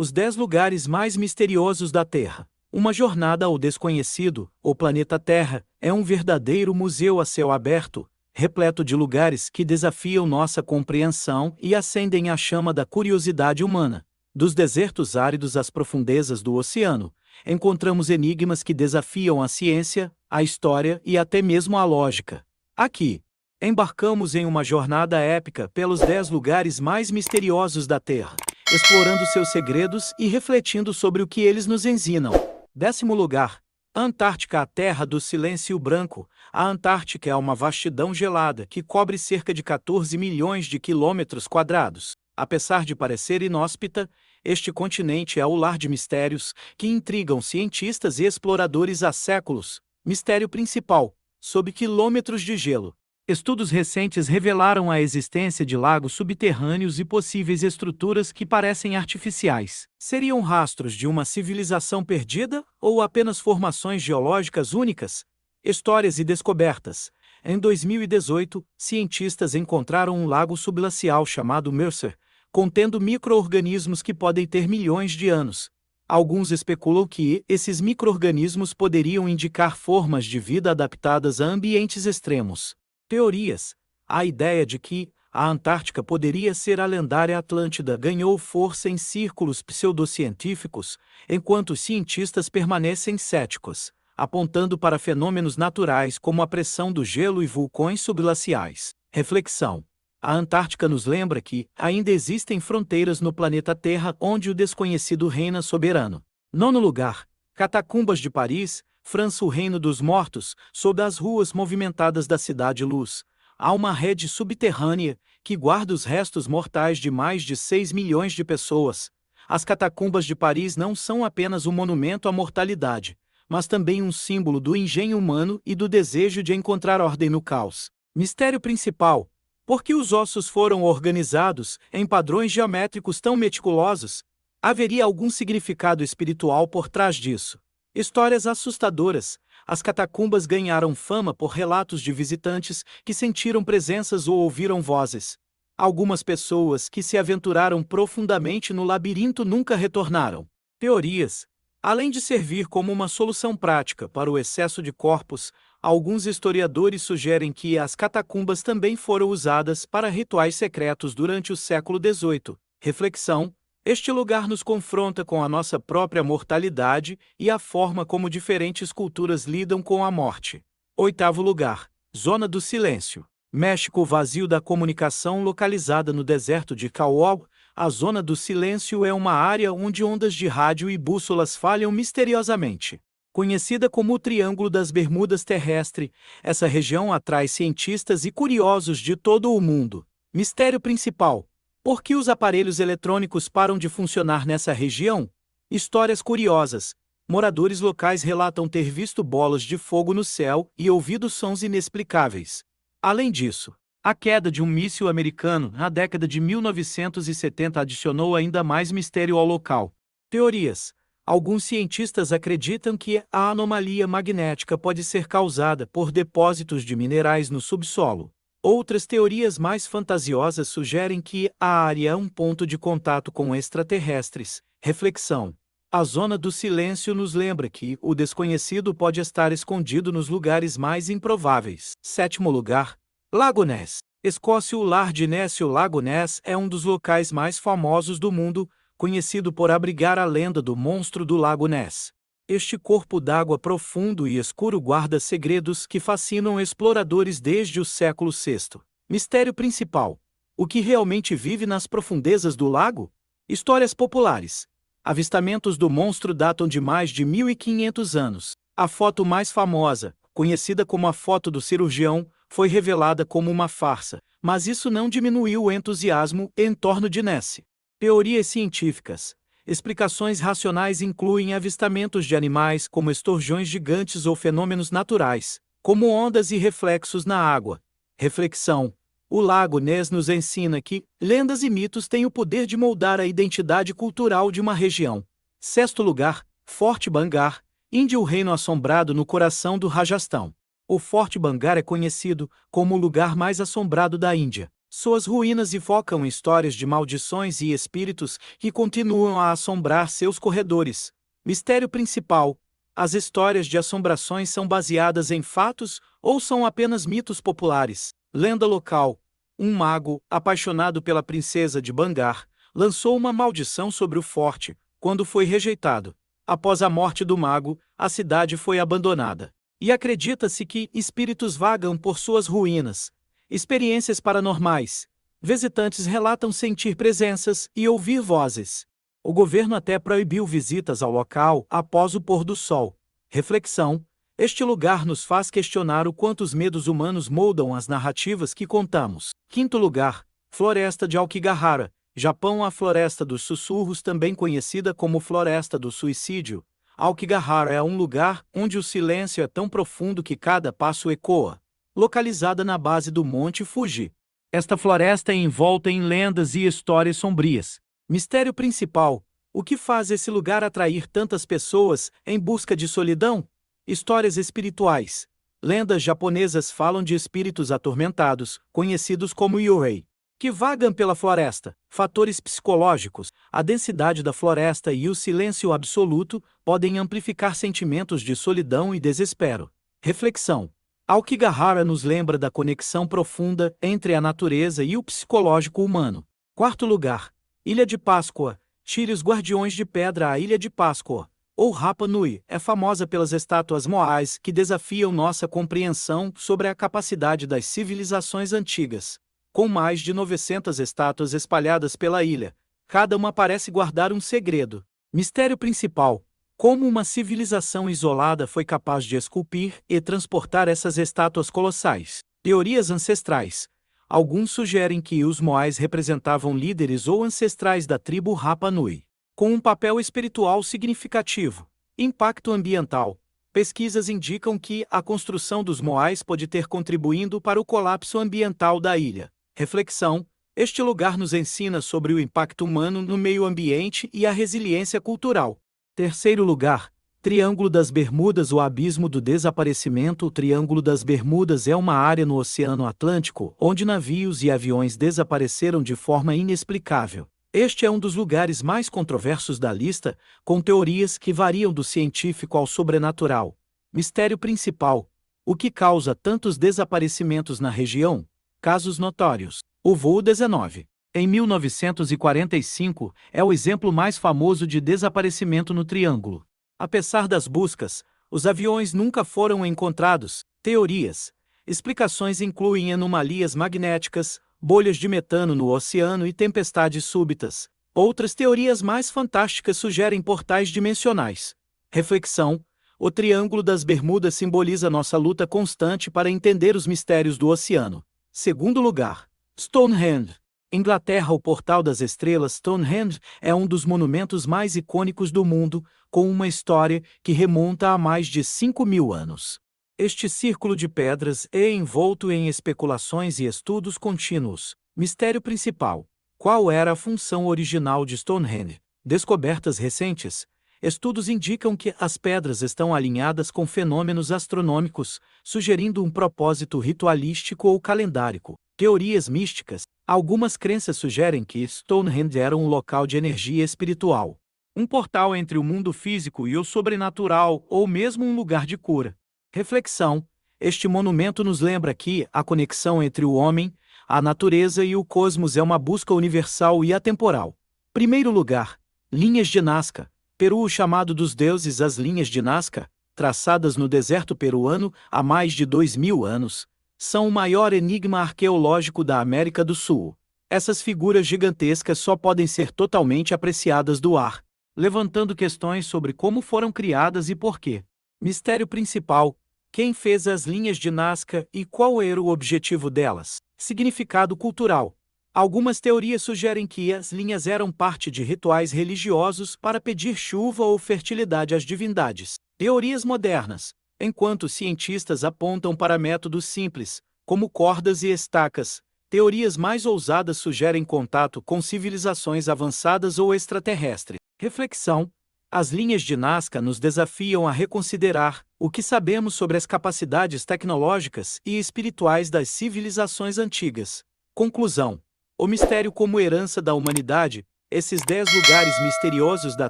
Os 10 lugares mais misteriosos da Terra. Uma jornada ao desconhecido, o planeta Terra, é um verdadeiro museu a céu aberto, repleto de lugares que desafiam nossa compreensão e acendem a chama da curiosidade humana. Dos desertos áridos às profundezas do oceano, encontramos enigmas que desafiam a ciência, a história e até mesmo a lógica. Aqui, embarcamos em uma jornada épica pelos 10 lugares mais misteriosos da Terra, explorando seus segredos e refletindo sobre o que eles nos ensinam. 10º lugar. Antártica, a terra do silêncio branco. A Antártica é uma vastidão gelada que cobre cerca de 14 milhões de quilômetros quadrados. Apesar de parecer inóspita, este continente é o lar de mistérios que intrigam cientistas e exploradores há séculos. Mistério principal: sob quilômetros de gelo. Estudos recentes revelaram a existência de lagos subterrâneos e possíveis estruturas que parecem artificiais. Seriam rastros de uma civilização perdida ou apenas formações geológicas únicas? Histórias e descobertas. Em 2018, cientistas encontraram um lago subglacial chamado Mercer, contendo micro-organismos que podem ter milhões de anos. Alguns especulam que esses micro-organismos poderiam indicar formas de vida adaptadas a ambientes extremos. Teorias. A ideia de que a Antártica poderia ser a lendária Atlântida ganhou força em círculos pseudocientíficos, enquanto os cientistas permanecem céticos, apontando para fenômenos naturais como a pressão do gelo e vulcões subglaciais. Reflexão. A Antártica nos lembra que ainda existem fronteiras no planeta Terra onde o desconhecido reina soberano. 9º lugar. Catacumbas de Paris, França, o Reino dos Mortos. Sob as ruas movimentadas da Cidade Luz, há uma rede subterrânea que guarda os restos mortais de mais de 6 milhões de pessoas. As Catacumbas de Paris não são apenas um monumento à mortalidade, mas também um símbolo do engenho humano e do desejo de encontrar ordem no caos. Mistério principal: por que os ossos foram organizados em padrões geométricos tão meticulosos? Haveria algum significado espiritual por trás disso? Histórias assustadoras. As catacumbas ganharam fama por relatos de visitantes que sentiram presenças ou ouviram vozes. Algumas pessoas que se aventuraram profundamente no labirinto nunca retornaram. Teorias. Além de servir como uma solução prática para o excesso de corpos, alguns historiadores sugerem que as catacumbas também foram usadas para rituais secretos durante o século XVIII. Reflexão. Este lugar nos confronta com a nossa própria mortalidade e a forma como diferentes culturas lidam com a morte. 8º lugar. Zona do Silêncio. México, vazio da comunicação localizada no deserto de Kawau. A Zona do Silêncio é uma área onde ondas de rádio e bússolas falham misteriosamente. Conhecida como o Triângulo das Bermudas terrestre, essa região atrai cientistas e curiosos de todo o mundo. Mistério principal: por que os aparelhos eletrônicos param de funcionar nessa região? Histórias curiosas. Moradores locais relatam ter visto bolas de fogo no céu e ouvido sons inexplicáveis. Além disso, a queda de um míssil americano na década de 1970 adicionou ainda mais mistério ao local. Teorias. Alguns cientistas acreditam que a anomalia magnética pode ser causada por depósitos de minerais no subsolo. Outras teorias mais fantasiosas sugerem que a área é um ponto de contato com extraterrestres. Reflexão. A Zona do Silêncio nos lembra que o desconhecido pode estar escondido nos lugares mais improváveis. 7º lugar. Lago Ness. Escócia, o lar de Ness. O Lago Ness é um dos locais mais famosos do mundo, conhecido por abrigar a lenda do monstro do Lago Ness. Este corpo d'água profundo e escuro guarda segredos que fascinam exploradores desde o século VI. Mistério principal: o que realmente vive nas profundezas do lago? Histórias populares. Avistamentos do monstro datam de mais de 1500 anos. A foto mais famosa, conhecida como a foto do cirurgião, foi revelada como uma farsa, mas isso não diminuiu o entusiasmo em torno de Ness. Teorias científicas. Explicações racionais incluem avistamentos de animais como esturjões gigantes ou fenômenos naturais, como ondas e reflexos na água. Reflexão. O Lago Ness nos ensina que lendas e mitos têm o poder de moldar a identidade cultural de uma região. 6º lugar. Forte Bangar, Índia, o reino assombrado no coração do Rajastão. O Forte Bangar é conhecido como o lugar mais assombrado da Índia. Suas ruínas evocam histórias de maldições e espíritos que continuam a assombrar seus corredores. Mistério principal: as histórias de assombrações são baseadas em fatos ou são apenas mitos populares? Lenda local: um mago, apaixonado pela princesa de Bangar, lançou uma maldição sobre o forte, quando foi rejeitado. Após a morte do mago, a cidade foi abandonada. E acredita-se que espíritos vagam por suas ruínas. Experiências paranormais: visitantes relatam sentir presenças e ouvir vozes. O governo até proibiu visitas ao local após o pôr do sol. Reflexão: este lugar nos faz questionar o quanto os medos humanos moldam as narrativas que contamos. Quinto lugar: Floresta de Aokigahara, Japão. A Floresta dos Sussurros, também conhecida como Floresta do Suicídio. Aokigahara é um lugar onde o silêncio é tão profundo que cada passo ecoa. Localizada na base do Monte Fuji. Esta floresta é envolta em lendas e histórias sombrias. Mistério principal: o que faz esse lugar atrair tantas pessoas em busca de solidão? Histórias espirituais. Lendas japonesas falam de espíritos atormentados, conhecidos como Yurei, que vagam pela floresta. Fatores psicológicos: a densidade da floresta e o silêncio absoluto podem amplificar sentimentos de solidão e desespero. Reflexão: Aokigahara nos lembra da conexão profunda entre a natureza e o psicológico humano. Quarto lugar: Ilha de Páscoa. Tire os guardiões de pedra. A Ilha de Páscoa, ou Rapa Nui, é famosa pelas estátuas moais que desafiam nossa compreensão sobre a capacidade das civilizações antigas. Com mais de 900 estátuas espalhadas pela ilha, cada uma parece guardar um segredo. Mistério principal: como uma civilização isolada foi capaz de esculpir e transportar essas estátuas colossais? Teorias ancestrais: alguns sugerem que os moais representavam líderes ou ancestrais da tribo Rapa Nui, com um papel espiritual significativo. Impacto ambiental: pesquisas indicam que a construção dos moais pode ter contribuído para o colapso ambiental da ilha. Reflexão: este lugar nos ensina sobre o impacto humano no meio ambiente e a resiliência cultural. Terceiro lugar: Triângulo das Bermudas. O abismo do desaparecimento. O Triângulo das Bermudas é uma área no Oceano Atlântico onde navios e aviões desapareceram de forma inexplicável. Este é um dos lugares mais controversos da lista, com teorias que variam do científico ao sobrenatural. Mistério principal: o que causa tantos desaparecimentos na região? Casos notórios: o voo 19, em 1945, é o exemplo mais famoso de desaparecimento no Triângulo. Apesar das buscas, os aviões nunca foram encontrados. Teorias: explicações incluem anomalias magnéticas, bolhas de metano no oceano e tempestades súbitas. Outras teorias mais fantásticas sugerem portais dimensionais. Reflexão: o Triângulo das Bermudas simboliza nossa luta constante para entender os mistérios do oceano. Segundo lugar: Stonehenge. Inglaterra. O Portal das Estrelas. Stonehenge é um dos monumentos mais icônicos do mundo, com uma história que remonta a mais de 5.000 anos. Este círculo de pedras é envolto em especulações e estudos contínuos. Mistério principal: qual era a função original de Stonehenge? Descobertas recentes: estudos indicam que as pedras estão alinhadas com fenômenos astronômicos, sugerindo um propósito ritualístico ou calendárico. Teorias místicas: algumas crenças sugerem que Stonehenge era um local de energia espiritual, um portal entre o mundo físico e o sobrenatural, ou mesmo um lugar de cura. Reflexão: este monumento nos lembra que a conexão entre o homem, a natureza e o cosmos é uma busca universal e atemporal. Primeiro lugar: linhas de Nazca. Peru. O chamado dos deuses. As linhas de Nazca, traçadas no deserto peruano há mais de 2.000 anos, são o maior enigma arqueológico da América do Sul. Essas figuras gigantescas só podem ser totalmente apreciadas do ar, levantando questões sobre como foram criadas e por quê. Mistério principal: quem fez as linhas de Nazca e qual era o objetivo delas? Significado cultural: algumas teorias sugerem que as linhas eram parte de rituais religiosos para pedir chuva ou fertilidade às divindades. Teorias modernas: enquanto cientistas apontam para métodos simples, como cordas e estacas, teorias mais ousadas sugerem contato com civilizações avançadas ou extraterrestres. Reflexão: as linhas de Nazca nos desafiam a reconsiderar o que sabemos sobre as capacidades tecnológicas e espirituais das civilizações antigas. Conclusão: o mistério como herança da humanidade. Esses 10 lugares misteriosos da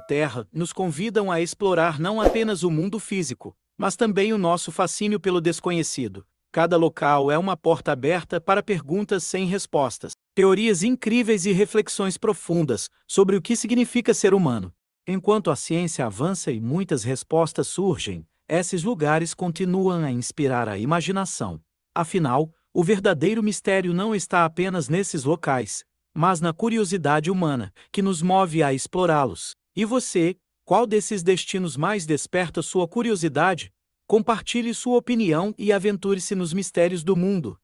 Terra nos convidam a explorar não apenas o mundo físico, mas também o nosso fascínio pelo desconhecido. Cada local é uma porta aberta para perguntas sem respostas, teorias incríveis e reflexões profundas sobre o que significa ser humano. Enquanto a ciência avança e muitas respostas surgem, esses lugares continuam a inspirar a imaginação. Afinal, o verdadeiro mistério não está apenas nesses locais, mas na curiosidade humana, que nos move a explorá-los. E você, qual desses destinos mais desperta sua curiosidade? Compartilhe sua opinião e aventure-se nos mistérios do mundo.